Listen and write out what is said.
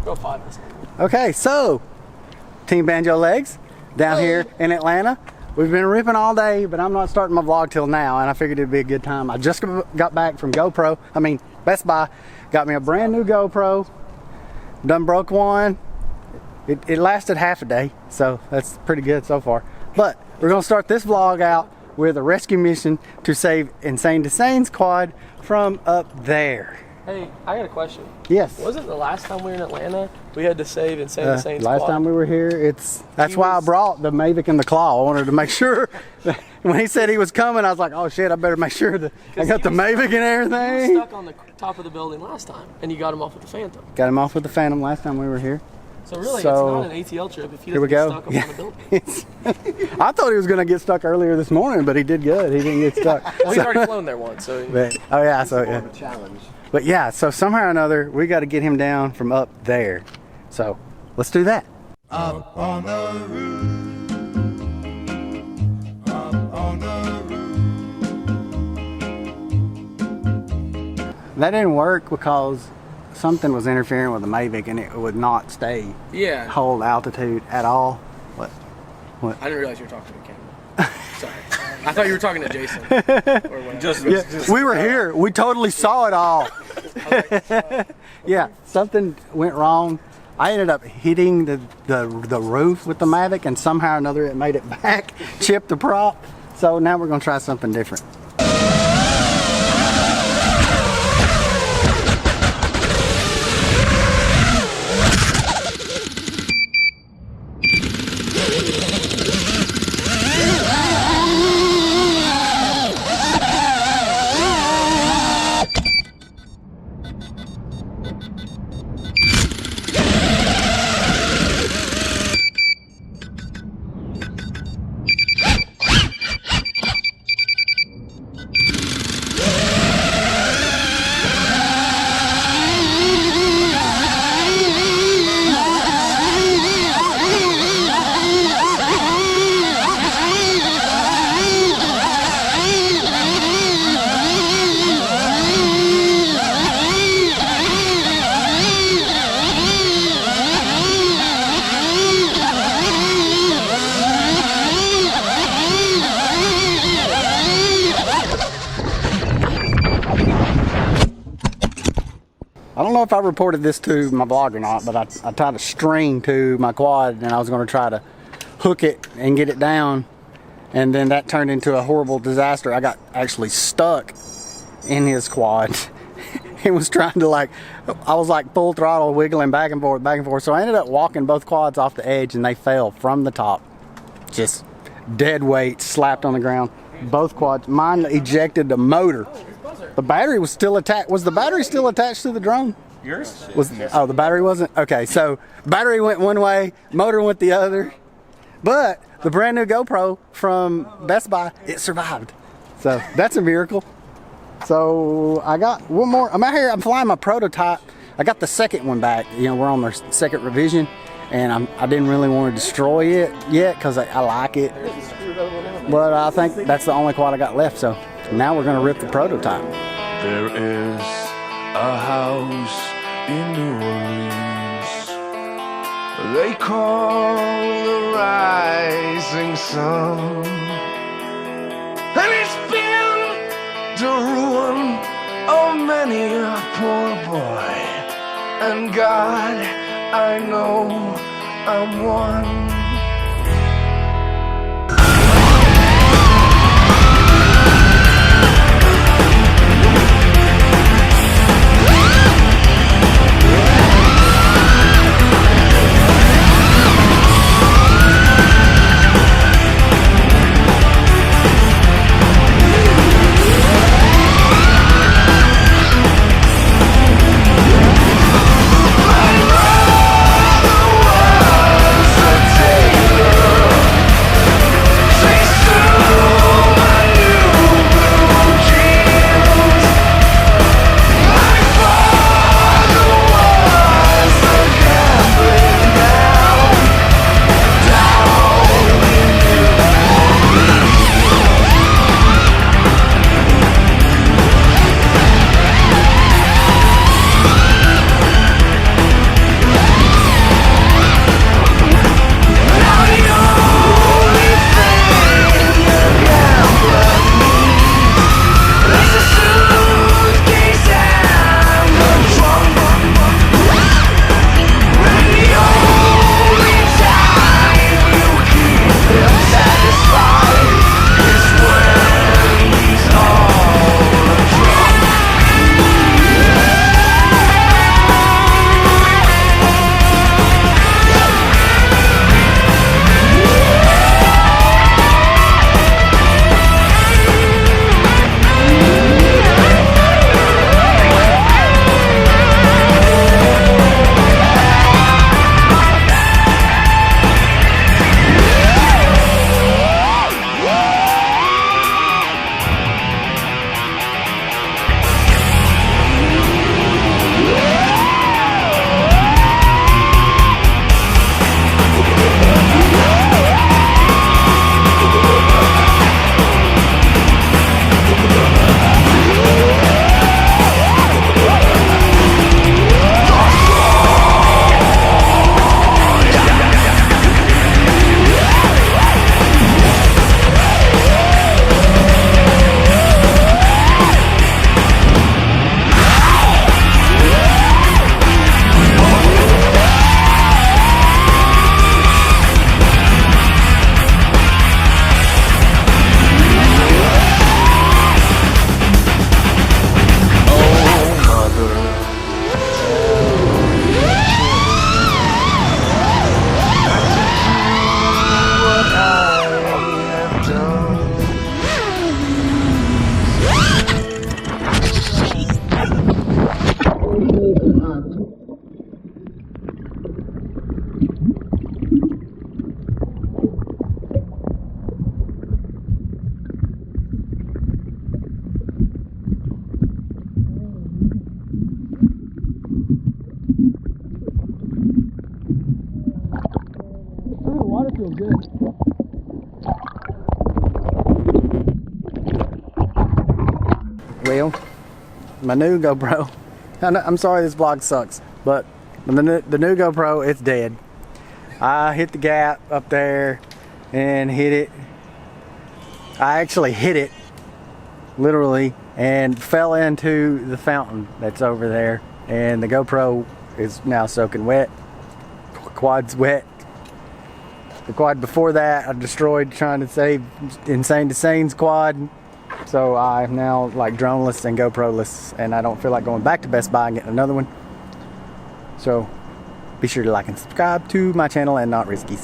Go 5 this time. Okay, so Team Banjo Legs down here in Atlanta. We've been ripping all day, but I'm not starting my vlog till now, and I figured it'd be a good time. I just got back from Best Buy, got me a brand new GoPro. Done broke one. It lasted half a day, so that's pretty good so far. But we're gonna start this vlog out with a rescue mission to save Insane to Sane's quad from up there. Hey, I got a question. Yes. Wasn't the last time we were in Atlanta, we had to save Insane to Sane's last quad? time we were here, that's why I brought the Mavic and the Claw. I wanted to make sure that when he said he was coming, I was like, oh shit, I better make sure that I got the Mavic and everything. He was stuck on the top of the building last time, and you got him off with the Phantom. Got him off with the Phantom last time we were here. So really, it's not an ATL trip if he doesn't get stuck up on the building. I thought he was going to get stuck earlier this morning, but he did good. He didn't get stuck. Well, he's already flown there once, so. Oh yeah, so yeah. A challenge. But yeah, so somehow or another, we got to get him down from up there. So let's do that. Up on the roof, up on the roof. That didn't work because something was interfering with the Mavic and it would not hold altitude at all. What? I didn't realize you were talking to the camera. Sorry. I thought you were talking to Jason. Or we were here. We totally saw it all. Yeah, something went wrong. I ended up hitting the roof with the Mavic, and somehow or another it made it back, chipped the prop. So now we're gonna try something different. I don't know if I reported this to my blog or not, but I tied a string to my quad and I was going to try to hook it and get it down, and then that turned into a horrible disaster. I got actually stuck in his quad. He was trying to I was like full throttle wiggling back and forth, so I ended up walking both quads off the edge and they fell from the top. Just dead weight slapped on the ground. Both quads. Mine ejected the motor. The battery was still attached. Was the battery still attached to the drone? Yours? Oh, the battery wasn't? Okay, so battery went one way, motor went the other. But the brand new GoPro from Best Buy, it survived. So that's a miracle. So I got one more. I'm out here, I'm flying my prototype. I got the second one back. You know, we're on their second revision, and I didn't really want to destroy it yet because I like it. But I think that's the only quad I got left, so now we're gonna rip the prototype. There is a house in New Orleans they call the Rising Sun, and it's been the ruin of many a poor boy, and God, I know I'm one. Take feels good. Well, my new GoPro. I'm sorry this vlog sucks, but the new GoPro, it's dead. I hit the gap up there and hit it. I actually hit it, literally, and fell into the fountain that's over there. And the GoPro is now soaking wet. Quad's wet. The quad before that I destroyed trying to save Insane to Sane's quad. So I'm now like droneless and GoPro-less, and I don't feel like going back to Best Buy and getting another one. So be sure to like and subscribe to my channel and Not Riskies.